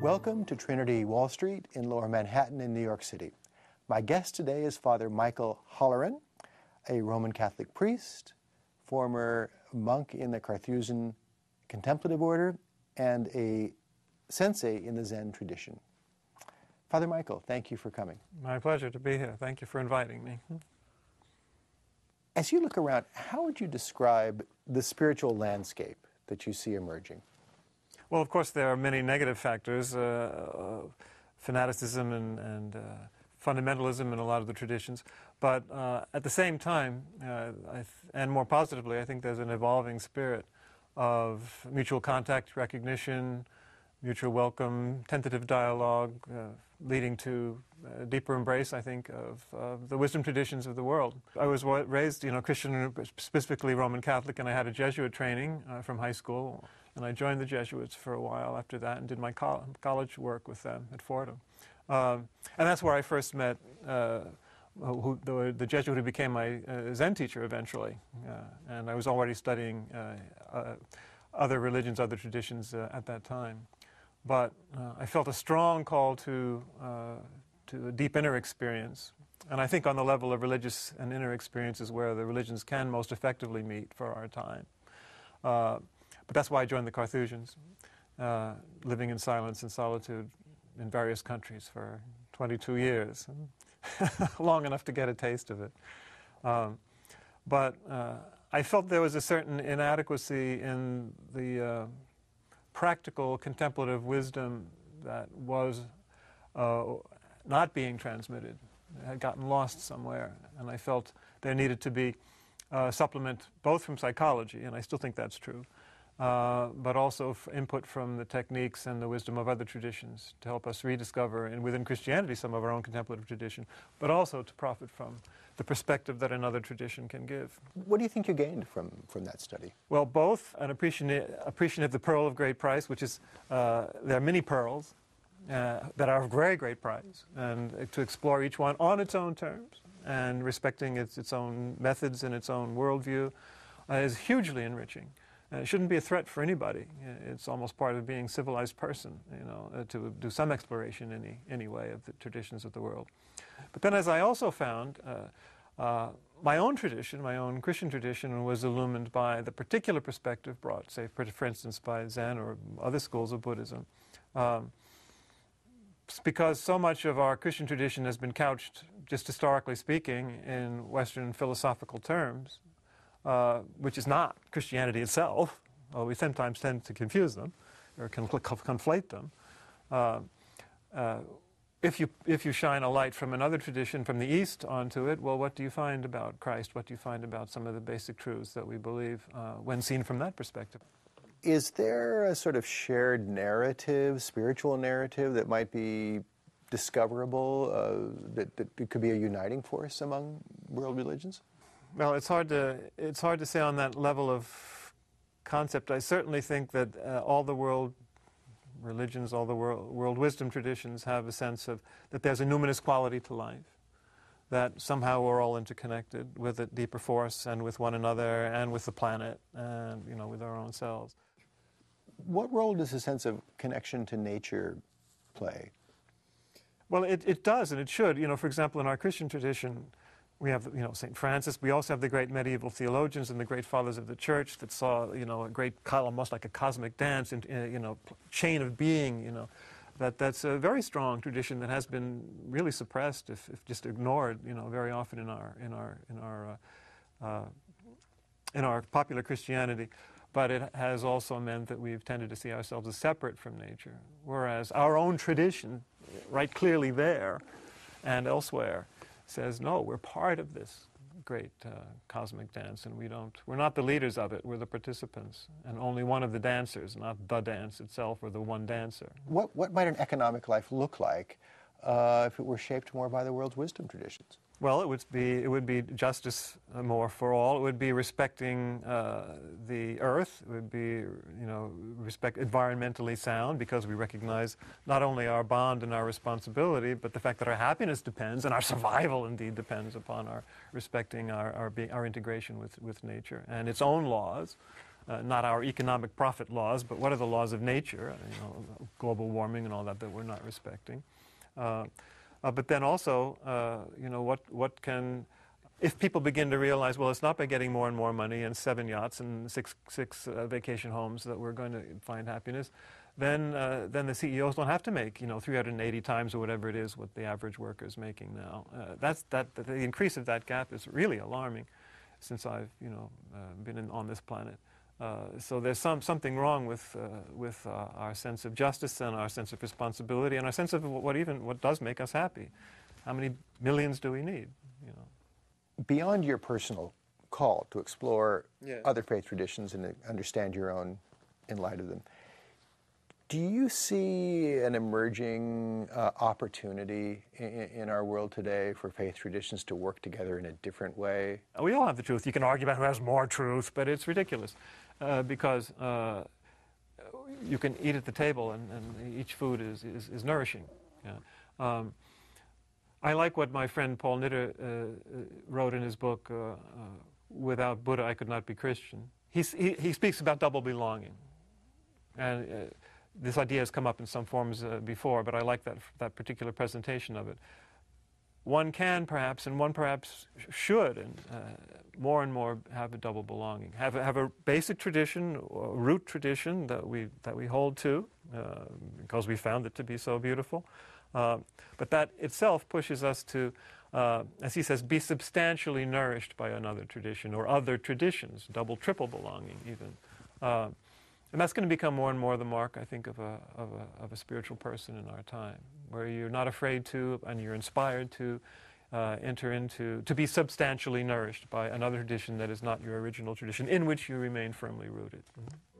Welcome to Trinity Wall Street in Lower Manhattan in New York City. My guest today is Father Michael Holleran, a Roman Catholic priest, former monk in the Carthusian Contemplative Order, and a sensei in the Zen tradition. Father Michael, thank you for coming. My pleasure to be here. Thank you for inviting me. As you look around, how would you describe the spiritual landscape that you see emerging? Well, of course, there are many negative factors, fanaticism and fundamentalism in a lot of the traditions. But at the same time, and more positively, I think there's an evolving spirit of mutual contact, recognition, mutual welcome, tentative dialogue, leading to a deeper embrace, I think, of the wisdom traditions of the world. I was raised, Christian, specifically Roman Catholic, and I had a Jesuit training from high school. And I joined the Jesuits for a while after that and did my college work with them at Fordham. And that's where I first met the Jesuit who became my Zen teacher eventually. And I was already studying other religions, other traditions at that time. But I felt a strong call to a deep inner experience. And I think on the level of religious and inner experiences where the religions can most effectively meet for our time. But that's why I joined the Carthusians, living in silence and solitude in various countries for 22 years, long enough to get a taste of it. But I felt there was a certain inadequacy in the practical contemplative wisdom that was not being transmitted. It had gotten lost somewhere, and I felt there needed to be a supplement both from psychology, and I still think that's true, but also input from the techniques and the wisdom of other traditions to help us rediscover, and within Christianity, some of our own contemplative tradition, but also to profit from the perspective that another tradition can give. What do you think you gained from that study? Well, both an appreciation of the pearl of great price, which is, there are many pearls that are of very great price, and to explore each one on its own terms and respecting its own methods and its own worldview is hugely enriching. It shouldn't be a threat for anybody. It's almost part of being a civilized person, to do some exploration anyway of the traditions of the world. But then, as I also found, my own tradition, my own Christian tradition, was illumined by the particular perspective brought, say, for instance, by Zen or other schools of Buddhism. Because so much of our Christian tradition has been couched, just historically speaking, in Western philosophical terms, which is not Christianity itself. We sometimes tend to confuse them or conflate them. If you shine a light from another tradition from the East onto it, well, what do you find about Christ? What do you find about some of the basic truths that we believe when seen from that perspective? Is there a sort of shared narrative, spiritual narrative, that might be discoverable, that could be a uniting force among world religions? Well, it's hard to say on that level of concept. I certainly think that all the world religions, all the world wisdom traditions have a sense of that there's a numinous quality to life, that somehow we're all interconnected with a deeper force and with one another and with the planet and, with our own selves. What role does a sense of connection to nature play? Well, it does, and it should. For example, in our Christian tradition, we have, St. Francis. We also have the great medieval theologians and the great fathers of the church that saw, a great, almost like a cosmic dance, chain of being, that's a very strong tradition that has been really suppressed, if just ignored, very often in our popular Christianity. But it has also meant that we've tended to see ourselves as separate from nature, whereas our own tradition, right clearly there and elsewhere, says, no, we're part of this great cosmic dance, and we're not the leaders of it, we're the participants, and only one of the dancers, not the dance itself or the one dancer. What might an economic life look like if it were shaped more by the world's wisdom traditions? Well, it would be justice more for all. It would be respecting the earth. It would be, environmentally sound, because we recognize not only our bond and our responsibility, but the fact that our happiness depends, and our survival indeed depends upon our respecting our integration with nature and its own laws. not our economic profit laws, but what are the laws of nature, global warming and all that we're not respecting. But then also, what can, if people begin to realize, well, it's not by getting more and more money and 7 yachts and six vacation homes that we're going to find happiness, then the CEOs don't have to make 380 times or whatever it is what the average worker is making now. The increase of that gap is really alarming since I've been on this planet. So there's something wrong with our sense of justice and our sense of responsibility and our sense of what does make us happy. How many millions do we need? Beyond your personal call to explore other faith traditions and understand your own in light of them, do you see an emerging opportunity in our world today for faith traditions to work together in a different way? We all have the truth. You can argue about who has more truth, but it's ridiculous because you can eat at the table and each food is nourishing. Yeah. I like what my friend Paul Knitter wrote in his book, Without Buddha, I Could Not Be Christian. He speaks about double belonging. And this idea has come up in some forms before, but I like that particular presentation of it. One can perhaps, and one perhaps should, and more have a double belonging. Have a basic tradition, or root tradition that we hold to, because we found it to be so beautiful. But that itself pushes us to, as he says, be substantially nourished by another tradition or other traditions, double, triple belonging even. And that's going to become more and more the mark, I think, of a spiritual person in our time, where you're not afraid to, and you're inspired to enter into, to be substantially nourished by another tradition that is not your original tradition, in which you remain firmly rooted. Mm-hmm.